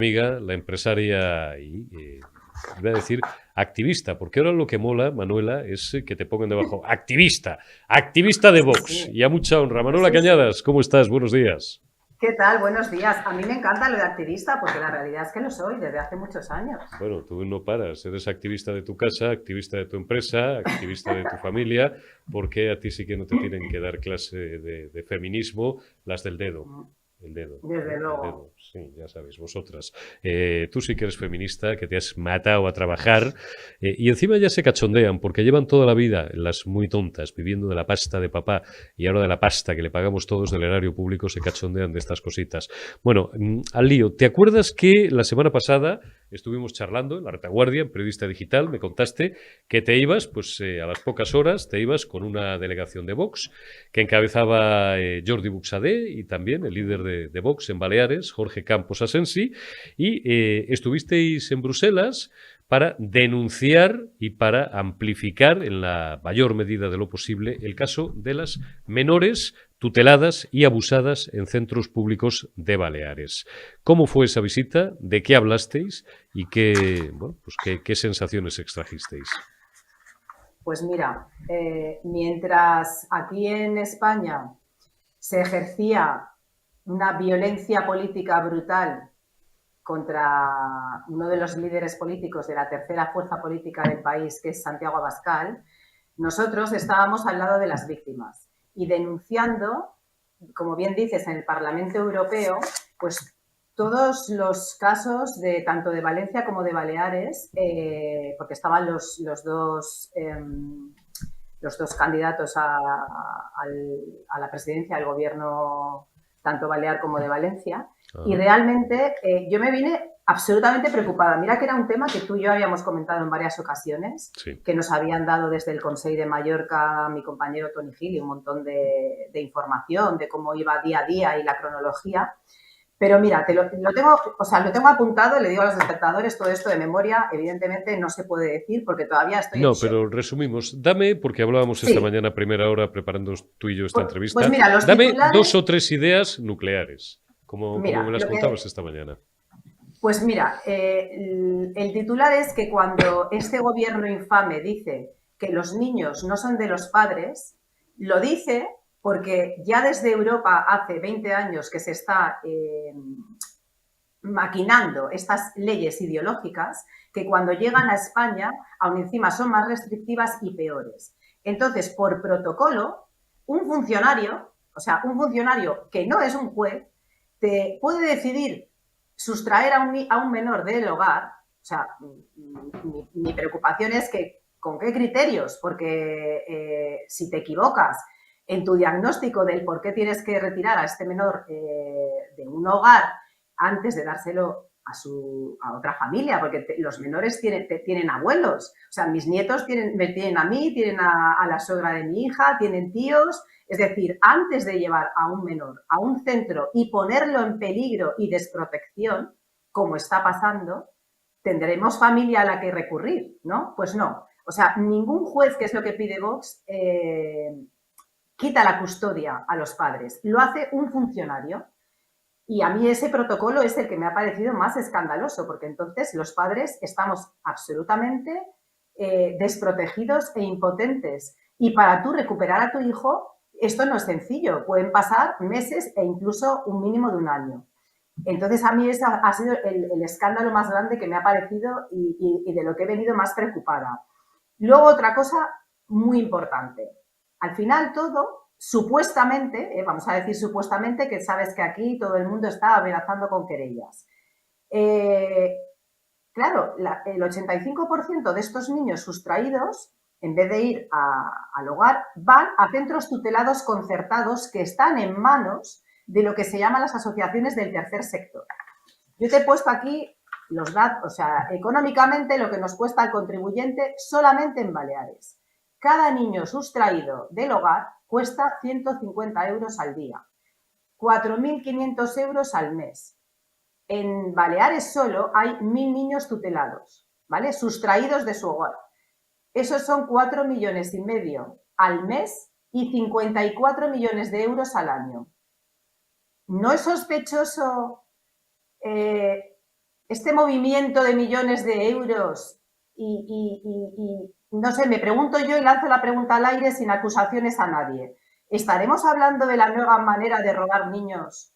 amiga, la empresaria iba a decir activista, porque ahora lo que mola, Manuela, es que te pongan debajo activista, activista de Sí, Vox, sí, y a mucha honra. Manuela sí, sí. Cañadas, ¿cómo estás? Buenos días. ¿Qué tal? Buenos días. A mí me encanta lo de activista porque la realidad es que lo soy desde hace muchos años. Bueno, tú no paras, eres activista de tu casa, activista de tu empresa, activista de tu familia, porque a ti sí que no te tienen que dar clase de feminismo, las del dedo. El dedo, Desde el luego. dedo, sí, ya sabéis, vosotras. Tú sí que eres feminista, que te has matado a trabajar, y encima ya se cachondean, porque llevan toda la vida, las muy tontas, viviendo de la pasta de papá, y ahora de la pasta que le pagamos todos del erario público, se cachondean de estas cositas. Bueno, al lío, ¿te acuerdas que la semana pasada estuvimos charlando en la retaguardia, en Periodista Digital, me contaste que te ibas, pues a las pocas horas, te ibas con una delegación de Vox que encabezaba Jordi Buxadé y también el líder de Vox en Baleares, Jorge Campos Asensi, y estuvisteis en Bruselas para denunciar y para amplificar en la mayor medida de lo posible el caso de las menores tuteladas y abusadas en centros públicos de Baleares. ¿Cómo fue esa visita? ¿De qué hablasteis? ¿Y qué sensaciones extrajisteis? Pues mira, mientras aquí en España se ejercía una violencia política brutal contra uno de los líderes políticos de la tercera fuerza política del país, que es Santiago Abascal, nosotros estábamos al lado de las víctimas y denunciando, como bien dices, en el Parlamento Europeo, pues todos los casos de tanto de Valencia como de Baleares, porque estaban los dos candidatos a la presidencia del gobierno, tanto balear como de Valencia, y Ajá. realmente yo me vine absolutamente preocupada. Mira que era un tema que tú y yo habíamos comentado en varias ocasiones, Sí. que nos habían dado desde el Consell de Mallorca mi compañero Toni Gil y un montón de información de cómo iba día a día y la cronología. Pero mira, lo tengo apuntado, le digo a los espectadores todo esto de memoria, evidentemente no se puede decir porque todavía estoy en No, shock. pero resumimos. Dame, porque hablábamos esta Sí, mañana a primera hora preparando tú y yo esta pues entrevista, mira, los dame dos titulares, o tres ideas nucleares, como me mira, las contabas esta mañana. pues mira, el titular es que cuando este gobierno infame dice que los niños no son de los padres, lo dice porque ya desde Europa hace 20 años que se está maquinando estas leyes ideológicas que cuando llegan a España, aún encima son más restrictivas y peores. Entonces, por protocolo, un funcionario, o sea, un funcionario que no es un juez, te puede decidir sustraer a un menor del hogar. O sea, mi preocupación es que, ¿con qué criterios? Porque si te equivocas en tu diagnóstico del por qué tienes que retirar a este menor de un hogar antes de dárselo a otra familia, porque los menores tienen abuelos. O sea, mis nietos me tienen a mí, tienen a la suegra de mi hija, tienen tíos. Es decir, antes de llevar a un menor a un centro y ponerlo en peligro y desprotección, como está pasando, tendremos familia a la que recurrir, ¿no? Pues no. O sea, ningún juez, que es lo que pide Vox, quita la custodia a los padres. Lo hace un funcionario. Y a mí ese protocolo es el que me ha parecido más escandaloso, porque entonces los padres estamos absolutamente desprotegidos e impotentes. Y para tú recuperar a tu hijo, esto no es sencillo. Pueden pasar meses e incluso un mínimo de un año. Entonces a mí ese ha sido el escándalo más grande que me ha parecido y de lo que he venido más preocupada. Luego otra cosa muy importante. Al final todo, supuestamente, vamos a decir supuestamente, que sabes que aquí todo el mundo está amenazando con querellas. Eh, claro, el 85% de estos niños sustraídos, en vez de ir al hogar, van a centros tutelados concertados que están en manos de lo que se llaman las asociaciones del tercer sector. Yo te he puesto aquí los datos, o sea, económicamente lo que nos cuesta al contribuyente solamente en Baleares. Cada niño sustraído del hogar cuesta 150 euros al día, 4.500 euros al mes. En Baleares solo hay 1.000 niños tutelados, ¿vale? Sustraídos de su hogar. Esos son 4,5 millones al mes y 54 millones de euros al año. ¿No es sospechoso este movimiento de millones de euros no sé, me pregunto yo y lanzo la pregunta al aire sin acusaciones a nadie. ¿Estaremos hablando de la nueva manera de robar niños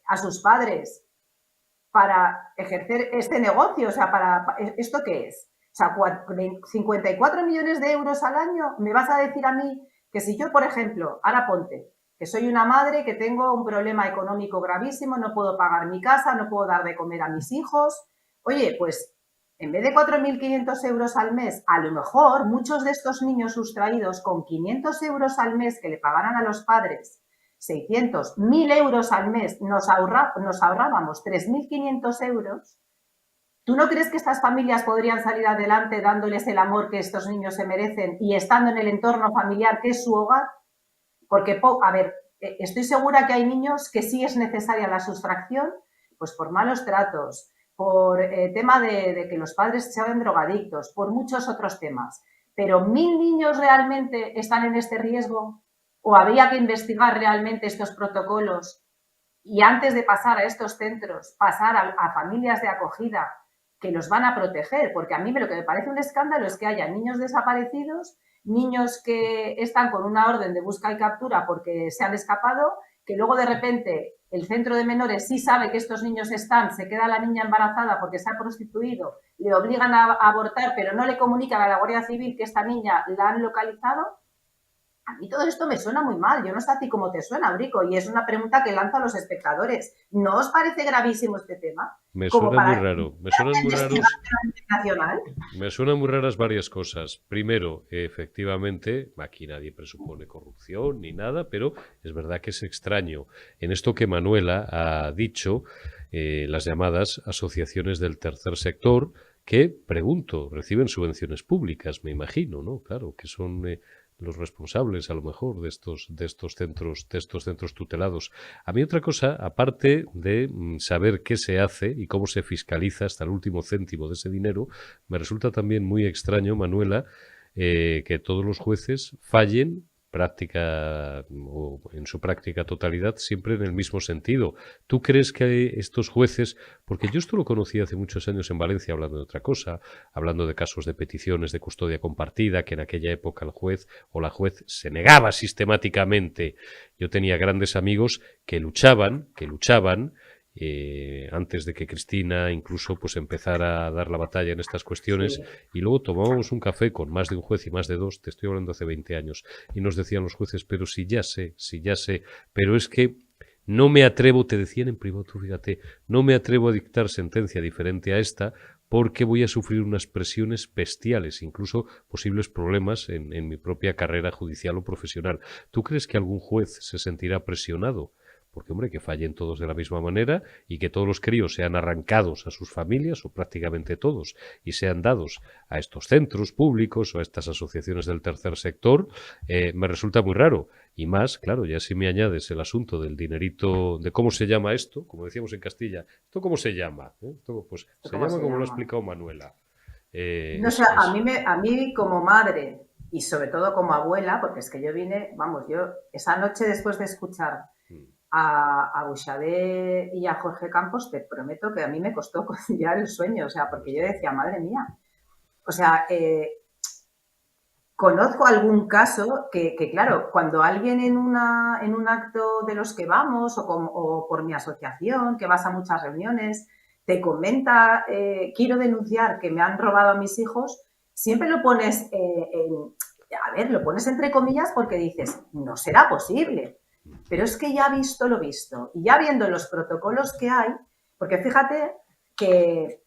a sus padres para ejercer este negocio? O sea, ¿esto qué es? O sea, 54 millones de euros al año, ¿me vas a decir a mí que si yo, por ejemplo, ahora ponte, que soy una madre que tengo un problema económico gravísimo, no puedo pagar mi casa, no puedo dar de comer a mis hijos, oye, pues en vez de 4.500 euros al mes, a lo mejor muchos de estos niños sustraídos con 500 euros al mes que le pagaran a los padres, 600, 1.000 euros al mes, nos ahorrábamos 3.500 euros. ¿Tú no crees que estas familias podrían salir adelante dándoles el amor que estos niños se merecen y estando en el entorno familiar que es su hogar? Porque, a ver, estoy segura que hay niños que sí es necesaria la sustracción, pues por malos tratos, por tema de que los padres sean drogadictos, por muchos otros temas. Pero 1.000 niños realmente están en este riesgo, o habría que investigar realmente estos protocolos y antes de pasar a estos centros, pasar a familias de acogida que los van a proteger, porque a mí lo que me parece un escándalo es que haya niños desaparecidos, niños que están con una orden de busca y captura porque se han escapado, que luego de repente el centro de menores sí sabe que estos niños están, se queda la niña embarazada porque se ha prostituido, le obligan a abortar, pero no le comunican a la Guardia Civil que esta niña la han localizado. A mí todo esto me suena muy mal. Yo no sé a ti cómo te suena, Brico, y es una pregunta que lanzo a los espectadores. ¿No os parece gravísimo este tema? Me Como suena muy para raro. Me suenan muy raros. Nacional. Me suenan muy raras varias cosas. Primero, efectivamente, aquí nadie presupone corrupción ni nada, pero es verdad que es extraño. En esto que Manuela ha dicho, las llamadas asociaciones del tercer sector, que, pregunto, reciben subvenciones públicas, me imagino, ¿no? Claro, que son los responsables, a lo mejor, de estos centros tutelados. A mí otra cosa, aparte de saber qué se hace y cómo se fiscaliza hasta el último céntimo de ese dinero, me resulta también muy extraño, Manuela, que todos los jueces fallen o en su práctica totalidad siempre en el mismo sentido. ¿Tú crees que estos jueces, porque yo esto lo conocí hace muchos años en Valencia hablando de otra cosa, hablando de casos de peticiones de custodia compartida, que en aquella época el juez o la juez se negaba sistemáticamente? Yo tenía grandes amigos que luchaban antes de que Cristina incluso pues empezara a dar la batalla en estas cuestiones, Sí. y luego tomábamos un café con más de un juez y más de dos, te estoy hablando hace 20 años, y nos decían los jueces, pero si ya sé, pero es que no me atrevo, te decían en privado, tú fíjate, no me atrevo a dictar sentencia diferente a esta porque voy a sufrir unas presiones bestiales, incluso posibles problemas en mi propia carrera judicial o profesional. ¿Tú crees que algún juez se sentirá presionado? Porque, hombre, que fallen todos de la misma manera y que todos los críos sean arrancados a sus familias, o prácticamente todos, y sean dados a estos centros públicos o a estas asociaciones del tercer sector, me resulta muy raro. Y más, claro, ya si me añades el asunto del dinerito, de cómo se llama esto, como decíamos en Castilla, ¿esto cómo se llama? Esto, pues se llama como lo ha explicado Manuela. No sé, a mí como madre y sobre todo como abuela, porque es que yo vine, vamos, yo esa noche después de escuchar a Buxadé y a Jorge Campos, te prometo que a mí me costó conciliar el sueño, o sea, porque yo decía, madre mía, o sea, conozco algún caso que, claro, cuando alguien en un acto de los que vamos o por mi asociación, que vas a muchas reuniones, te comenta, quiero denunciar que me han robado a mis hijos, siempre lo pones, lo pones entre comillas porque dices, no será posible. Pero es que ya visto lo visto y ya viendo los protocolos que hay, porque fíjate que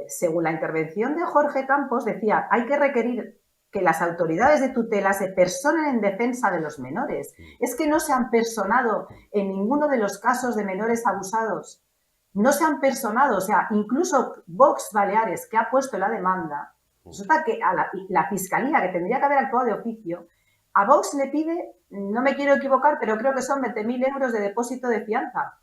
según la intervención de Jorge Campos decía, hay que requerir que las autoridades de tutela se personen en defensa de los menores. Es que no se han personado en ninguno de los casos de menores abusados. No se han personado, o sea, incluso Vox Baleares, que ha puesto la demanda, resulta que a la Fiscalía, que tendría que haber actuado de oficio, a Vox le pide, no me quiero equivocar, pero creo que son 20.000 euros de depósito de fianza.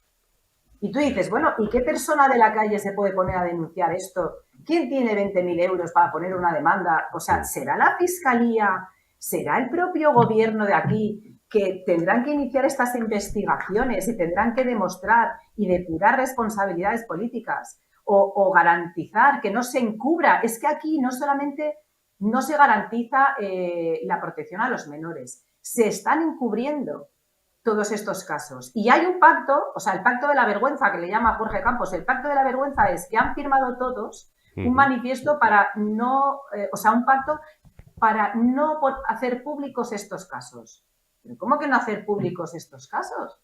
Y tú dices, bueno, ¿y qué persona de la calle se puede poner a denunciar esto? ¿Quién tiene 20.000 euros para poner una demanda? O sea, ¿será la Fiscalía? ¿Será el propio gobierno de aquí que tendrán que iniciar estas investigaciones y tendrán que demostrar y depurar responsabilidades políticas o garantizar que no se encubra. Es que aquí no solamente no se garantiza la protección a los menores, se están encubriendo todos estos casos. Y hay un pacto, o sea, el pacto de la vergüenza, que le llama Jorge Campos, el pacto de la vergüenza es que han firmado todos un manifiesto para no, un pacto para no hacer públicos estos casos. ¿Pero cómo que no hacer públicos estos casos?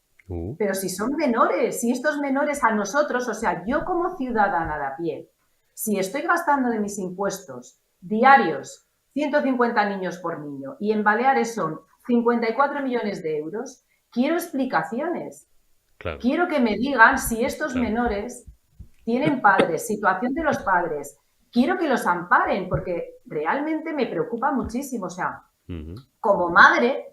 Pero si son menores, si estos menores a nosotros, o sea, yo como ciudadana de a pie, si estoy gastando de mis impuestos diarios 150 niños por niño y en Baleares son 54 millones de euros, quiero explicaciones. Claro. Quiero que me digan si estos menores tienen padres, situación de los padres. Quiero que los amparen porque realmente me preocupa muchísimo. O sea, como madre,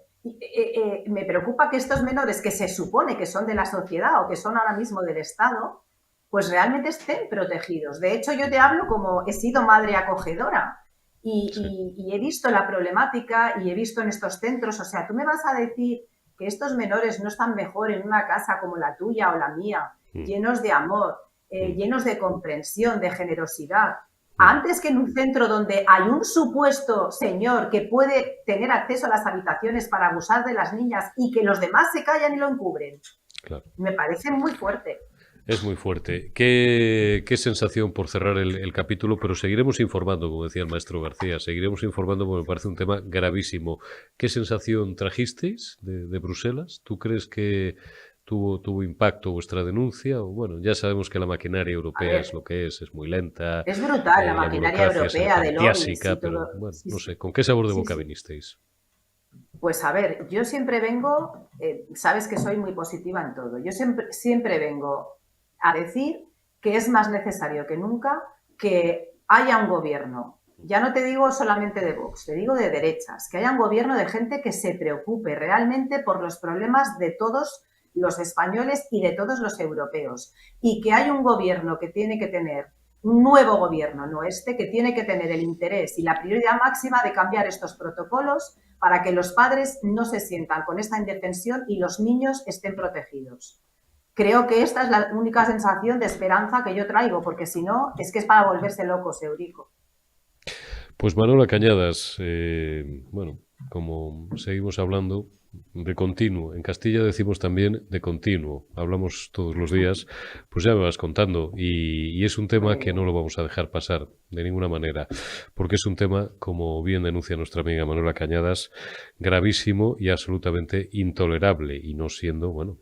me preocupa que estos menores que se supone que son de la sociedad o que son ahora mismo del Estado, pues realmente estén protegidos. De hecho, yo te hablo como he sido madre acogedora y he visto la problemática y he visto en estos centros. O sea, tú me vas a decir que estos menores no están mejor en una casa como la tuya o la mía, llenos de amor, llenos de comprensión, de generosidad, antes que en un centro donde hay un supuesto señor que puede tener acceso a las habitaciones para abusar de las niñas y que los demás se callan y lo encubren. Claro. Me parece muy fuerte. Es muy fuerte. Qué sensación por cerrar el capítulo, pero seguiremos informando, como decía el maestro García, seguiremos informando porque me parece un tema gravísimo. ¿Qué sensación trajisteis de Bruselas? ¿Tú crees que tuvo impacto vuestra denuncia? O, bueno, ya sabemos que la maquinaria europea es lo que es muy lenta. Es brutal la maquinaria europea de lobbies. Pero bueno, no sé, ¿con qué sabor de boca vinisteis? Pues a ver, yo siempre vengo, sabes que soy muy positiva en todo, yo siempre vengo a decir que es más necesario que nunca que haya un gobierno, ya no te digo solamente de Vox, te digo de derechas, que haya un gobierno de gente que se preocupe realmente por los problemas de todos los españoles y de todos los europeos, y que haya un gobierno que tiene que tener, un nuevo gobierno, no este, que tiene que tener el interés y la prioridad máxima de cambiar estos protocolos para que los padres no se sientan con esta indefensión y los niños estén protegidos. Creo que esta es la única sensación de esperanza que yo traigo, porque si no, es que es para volverse locos, Eurico. Pues Manuela Cañadas, bueno, como seguimos hablando de continuo, en Castilla decimos también de continuo, hablamos todos los días, pues ya me vas contando y es un tema que no lo vamos a dejar pasar de ninguna manera, porque es un tema, como bien denuncia nuestra amiga Manuela Cañadas, gravísimo y absolutamente intolerable y no siendo, bueno,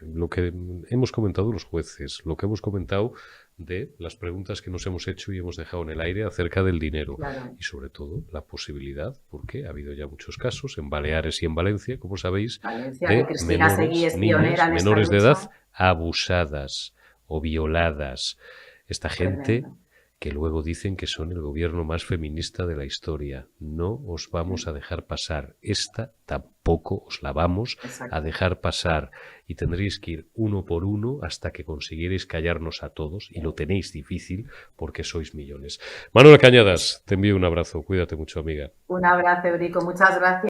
lo que hemos comentado los jueces, lo que hemos comentado de las preguntas que nos hemos hecho y hemos dejado en el aire acerca del dinero. Claro. Y sobre todo la posibilidad, porque ha habido ya muchos casos en Baleares y en Valencia, como sabéis, de menores de edad abusadas o violadas. Esta gente que luego dicen que son el gobierno más feminista de la historia. No os vamos a dejar pasar. Esta tampoco os la vamos a dejar pasar. Y tendréis que ir uno por uno hasta que consiguierais callarnos a todos. Y lo tenéis difícil porque sois millones. Manuela Cañadas, te envío un abrazo. Cuídate mucho, amiga. Un abrazo, Eurico. Muchas gracias.